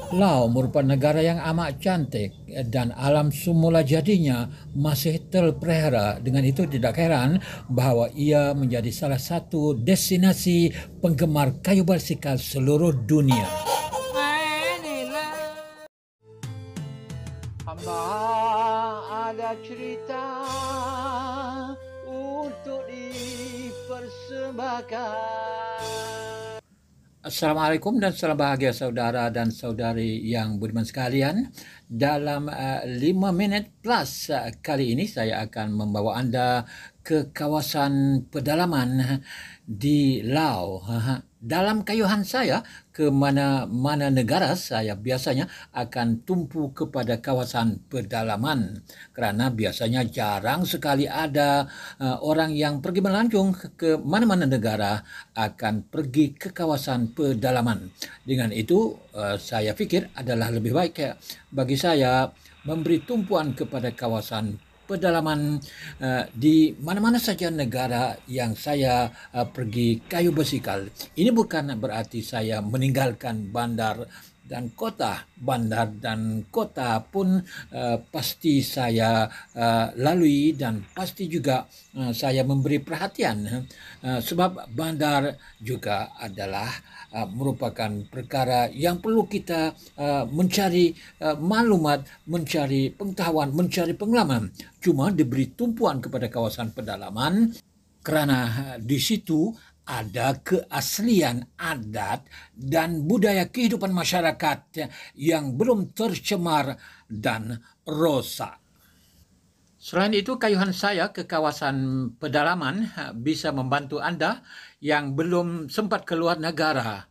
Laos merupakan negara yang amat cantik dan alam semula jadinya masih terpelihara. Dengan itu tidak heran bahawa ia menjadi salah satu destinasi penggemar kayu basikal seluruh dunia. Hamba ada cerita untuk dipersembahkan. Assalamualaikum dan salam bahagia saudara dan saudari yang budiman sekalian. Dalam 5 minit plus kali ini saya akan membawa anda ke kawasan pedalaman di Laos. Dalam kayuhan saya ke mana-mana negara, saya biasanya akan tumpu kepada kawasan pedalaman kerana biasanya jarang sekali ada orang yang pergi melancong ke mana-mana negara akan pergi ke kawasan pedalaman. Dengan itu saya fikir adalah lebih baik bagi saya memberi tumpuan kepada kawasan pedalaman di mana-mana saja negara yang saya pergi kayu basikal. Ini bukan berarti saya meninggalkan bandar dan kota. Bandar dan kota pun pasti saya lalui dan pasti juga saya memberi perhatian sebab bandar juga adalah merupakan perkara yang perlu kita mencari maklumat, mencari pengetahuan, mencari pengalaman. Cuma diberi tumpuan kepada kawasan pedalaman kerana di situ ada keaslian adat dan budaya kehidupan masyarakat yang belum tercemar dan rosak. Selain itu, kayuhan saya ke kawasan pedalaman bisa membantu anda yang belum sempat keluar negara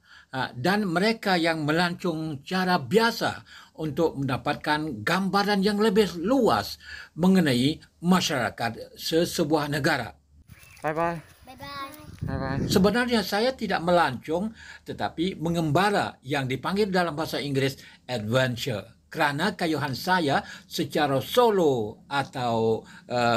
dan mereka yang melancong cara biasa untuk mendapatkan gambaran yang lebih luas mengenai masyarakat sesebuah negara. Bye-bye. Bye-bye. Bye-bye. Sebenarnya saya tidak melancong tetapi mengembara yang dipanggil dalam bahasa Inggeris adventure. Kerana kayuhan saya secara solo atau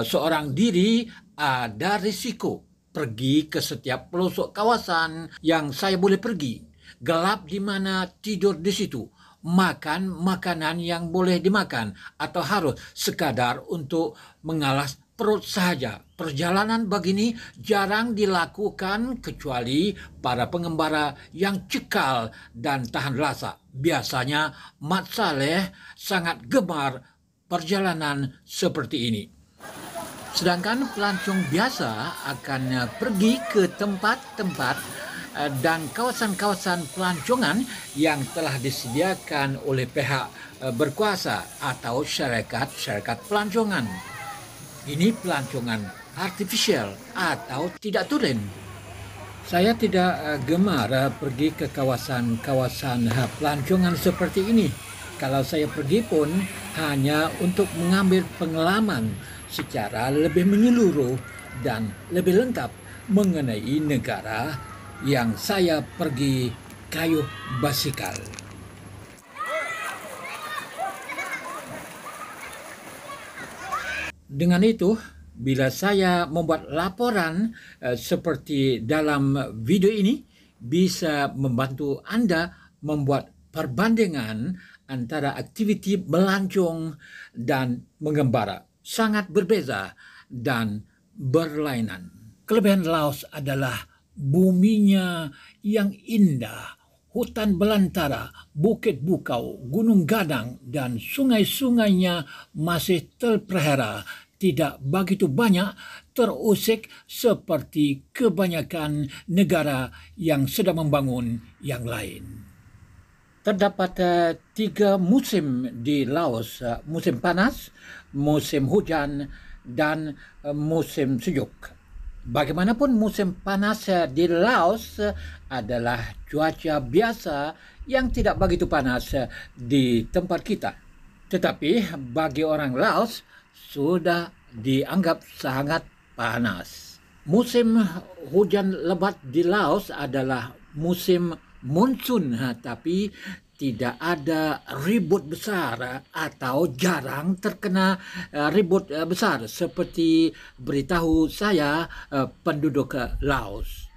seorang diri ada risiko pergi ke setiap pelosok kawasan yang saya boleh pergi. Gelap di mana, tidur di situ. Makan makanan yang boleh dimakan atau harus sekadar untuk mengalas perut sahaja. Perjalanan begini jarang dilakukan kecuali para pengembara yang cekal dan tahan rasa. Biasanya Mat Saleh sangat gemar perjalanan seperti ini. Sedangkan pelancong biasa akan pergi ke tempat-tempat dan kawasan-kawasan pelancongan yang telah disediakan oleh pihak berkuasa atau syarikat pelancongan. Ini pelancongan artifisial atau tidak tulen. Saya tidak gemar pergi ke kawasan-kawasan pelancongan seperti ini. Kalau saya pergi pun hanya untuk mengambil pengalaman secara lebih menyeluruh dan lebih lengkap mengenai negara yang saya pergi kayu basikal. Dengan itu, bila saya membuat laporan seperti dalam video ini, bisa membantu anda membuat perbandingan antara aktiviti melancong dan mengembara. Sangat berbeza dan berlainan. Kelebihan Laos adalah buminya yang indah, hutan belantara, bukit bukau, gunung gadang dan sungai-sungainya masih terpelihara, tidak begitu banyak terusik seperti kebanyakan negara yang sedang membangun yang lain. Terdapat 3 musim di Laos, musim panas, musim hujan dan musim sejuk. Bagaimanapun musim panas di Laos adalah cuaca biasa yang tidak begitu panas di tempat kita. Tetapi bagi orang Laos sudah dianggap sangat panas. Musim hujan lebat di Laos adalah musim monsun, tapi tidak ada ribut besar atau jarang terkena ribut besar seperti beritahu saya penduduk Laos.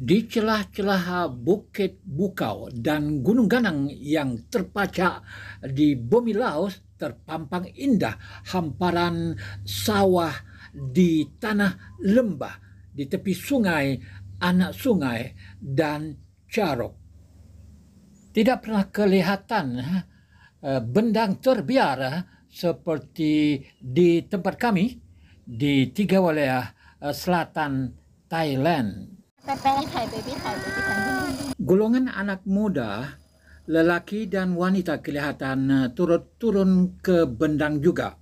Di celah-celah Bukit Bukau dan Gunung Ganang yang terpacak di bumi Laos terpampang indah hamparan sawah di tanah lembah, di tepi sungai, anak sungai dan carok. Tidak pernah kelihatan bendang terbiar seperti di tempat kami di tiga wilayah selatan Thailand. Golongan anak muda, lelaki dan wanita kelihatan turun ke bendang juga.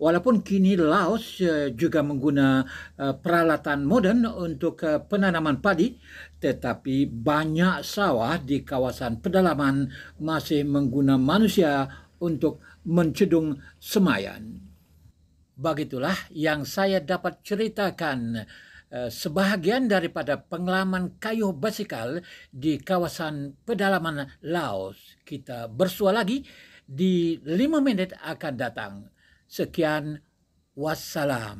Walaupun kini Laos juga mengguna peralatan moden untuk penanaman padi, tetapi banyak sawah di kawasan pedalaman masih menggunakan manusia untuk mencedung semayan. Begitulah yang saya dapat ceritakan sebahagian daripada pengalaman kayuh basikal di kawasan pedalaman Laos. Kita bersua lagi di 5 minit akan datang. Sekian, wassalam.